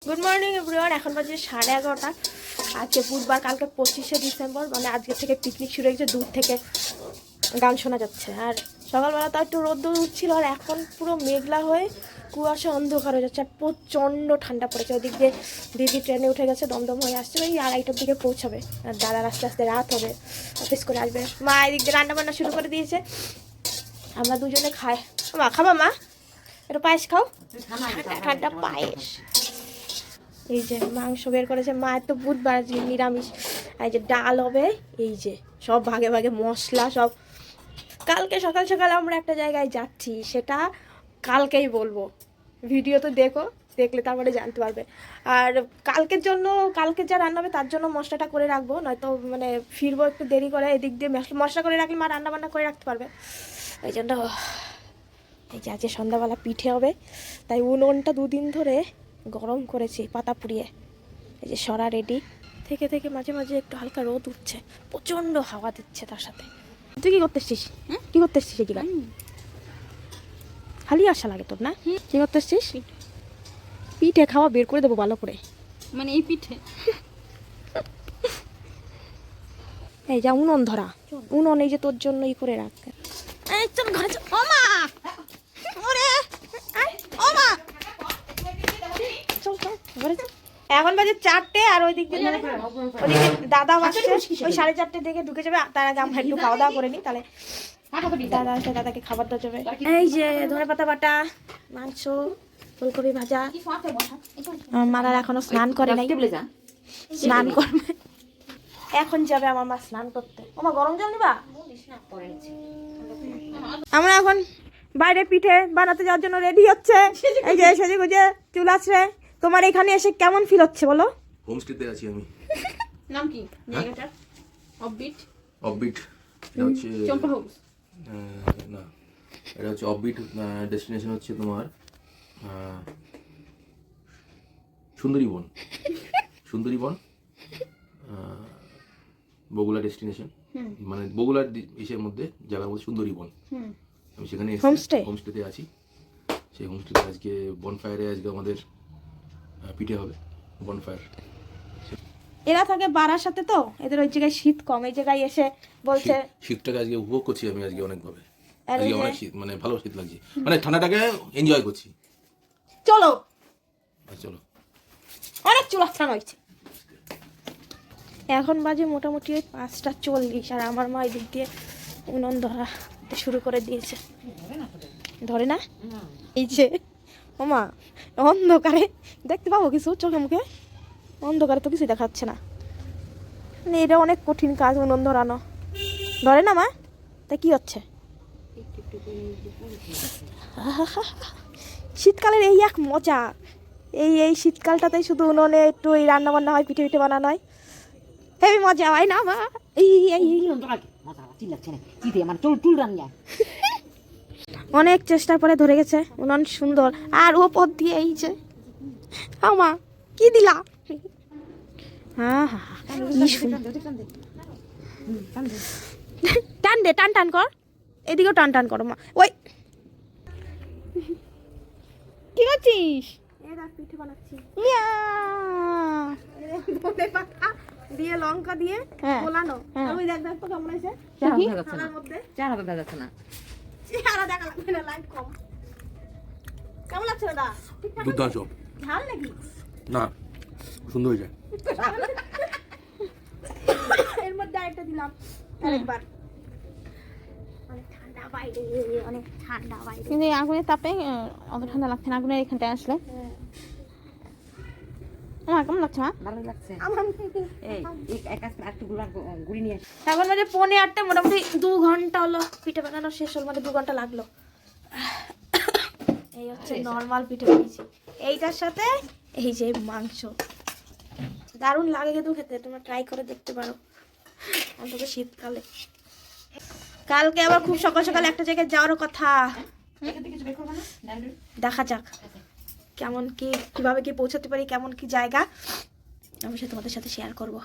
Good morning everyone. এখন বাজে 11:30। আজকে বুধবার, কালকে 25শে ডিসেম্বর, মানে আজকে থেকে পিকনিক শুরু হয়েছে। দূর থেকে গান শোনা যাচ্ছে। আর সকালবেলা তো একটু রোদ্দুর উঠছিল, আর এখন পুরো মেঘলা হয়ে কুয়াশা অন্ধকার হয়ে যাচ্ছে। আর প্রচণ্ড ঠান্ডা পড়েছে। ওদিক দিয়ে দিদি ট্রেনে উঠে গেছে, দমদম হয়ে আসছে, ওই 2:30টার দিকে পৌঁছাবে। আর দাদার আস্তে আস্তে রাত হবে, অফিস করে আসবে। মা এদিক দিয়ে রান্না বান্না শুরু করে দিয়েছে, আমরা দুজনে খাই। মা খাবা? মা একটু পায়েস খাও, ঠান্ডা পায়েস। এই যে মাংস বের করেছে মা, তো বুধবার নিরামিষ। এই যে ডাল হবে, এই যে সব ভাগে ভাগে মশলা সব। কালকে সকাল সকাল আমরা একটা জায়গায় যাচ্ছি, সেটা কালকেই বলবো। ভিডিও তো দেখো, দেখলে তারপরে জানতে পারবে। আর কালকের জন্য, কালকে যা রান্না হবে তার জন্য মশলাটা করে রাখবো, নয়তো মানে ফিরবো একটু দেরি করে। এদিক দিয়ে মশলা করে রাখলে মা রান্না বান্না করে রাখতে পারবে। ওই জন্য এই যে আজকে সন্ধ্যাবেলা পিঠে হবে, তাই উনুনটা 2 দিন ধরে গরম করেছি পাতা পুড়িয়ে। এই যে সরা রেডি। থেকে থেকে মাঝে মাঝে একটু হালকা রোদ উঠছে, প্রচণ্ড হাওয়া দিচ্ছে তার সাথে। তুই কি করতে এসছিস? কি করতে এসছিস? এগুলো খালি আশা লাগে তোর না? কি করতে এসছিস? পিঠে খাওয়া বের করে দেবো ভালো করে। মানে এই পিঠে এই যা উনুন ধরা, উনুন এই যে তোর জন্য ই করে রাখ। এই চল ঘরে চল। ও মা, ওরে ও মা, চল চল ঘরে চল। এখন বাজে 4টে, আর ওই দিক দিয়ে দাদা আসছে, ওই 4:30 দিকে ঢুকে যাবে। তার আগে আমরা একটু খাওয়া দাওয়া করে নিই, তাহলে দাদা আসলে দাদাকে খাবার দেওয়া যাবে। এই যে ধনেপাতা বাটা, মাংস, ফুলকপি ভাজা। আমার মারা এখনো স্নান করে নাই, স্নান করবে এখন, যাবে আমার মা স্নান করতে। ও মা গরম জল নিবা? আমরা এখন বাইরে পিঠে বানাতে যাওয়ার জন্য রেডি হচ্ছে। এই যে সেজে গুজে চুল আছে। তোমার এখানে এসে কেমন ফিল হচ্ছে বলো? হোমস্টেতে আছি আমি। নাম কি জায়গাটা? অফবিট অফবিট, এটা হচ্ছে চম্পা হাউস। না, এটা হচ্ছে অফবিট। ডেস্টিনেশন হচ্ছে তোমার সুন্দরীবন। সুন্দরীবন বগুড়া ডেস্টিনেশন, মানে বগুড়ার ইসের মধ্যে, জায়গার মধ্যে সুন্দরীবন। আমি সেখানে হোমস্টেতে আছি। সেই হোমস্টেতে আজকে বনফায়ারে আজকে আমাদের পিঠে হবে, বনফায়ার। এরা থাকে বারাসাতে, তো এদের ওই জায়গায় শীত কম। এই জায়গায় এসে বলছে শীতটাকে আজকে উপভোগ করছি আমি আজকে অনেকভাবে। আজকে অনেক শীত, মানে ভালো শীত লাগছে, মানে ঠান্ডাটাকে এনজয় করছি। চলো চলো, অনেক চুলাচ্ছানো হয়েছে। এখন বাজে মোটামুটি ওই 5:40, আর আমার মা এই দিক দিয়ে উনুন ধরা শুরু করে দিয়েছে। ধরে না? এই যে ও মা, অন্ধকারে দেখতে পাবো কিছু? চোখে মুখে অন্ধকারে তো কিছু দেখাচ্ছে না। মানে এটা অনেক কঠিন কাজ, উনুন ধরানো। ধরে না মা? তা কি হচ্ছে? শীতকালের এই এক মজা। এই শীতকালটাতেই শুধু উনুনে একটু এই রান্না বান্না হয়, পিঠে পিঠে বানানো হয়, হেবি মজা হয় না মা? অনেক চেষ্টার পরে ধরে গেছে উনুন, সুন্দর। আর ওপর দিয়ে এই যে আমা কি দিলা? হ্যাঁ হ্যাঁ, টান দে, টান টান কর, এদিকেও টান টান করো মা। ওই কি করছিস? পিঠে বানাচ্ছি দিয়ে, লঙ্কা দিয়ে গোলানো। আমি দেখ দেখ তো কেমন হয়েছে। থালার মধ্যে চেহারা দেখা যাচ্ছে না, চেহারা দেখা লাগবে না, লাইট কম। কেমন লাগছে দাদা? দুর্দান্ত। ঝাল নাকি? না, সুন্দর হয়েছে। এর মধ্যে আরেকটা দিলাম আরেকবার। অনেক ঠান্ডা বাইরে, অনেক ঠান্ডা বাইরে, কিন্তু এই আগুনের তাপে অত ঠান্ডা লাগছে না। আগুনের এখানটায় আসলে আমার কেমন লাগছে মা? ভালো লাগছে। আমার এই এক কাজ একটু গুড়ি নিয়ে এখন বাজে 8:45, মোটামুটি 2 ঘন্টা হলো পিঠে বানানো শেষ হল, মানে 2 ঘন্টা লাগলো। এই হচ্ছে নর্মাল পিঠে বানিয়েছি, এইটার সাথে এই যে মাংস। দারুণ লাগে কিন্তু খেতে, তোমরা ট্রাই করে দেখতে পারো, অন্তত শীতকালে। কালকে আবার খুব সকাল সকাল একটা জায়গায় যাওয়ারও কথা, দেখা যাক কেমন কি, কিভাবে কি পৌঁছাতে পারি, কেমন কি জায়গা, আমি তোমাদের সাথে শেয়ার করবো।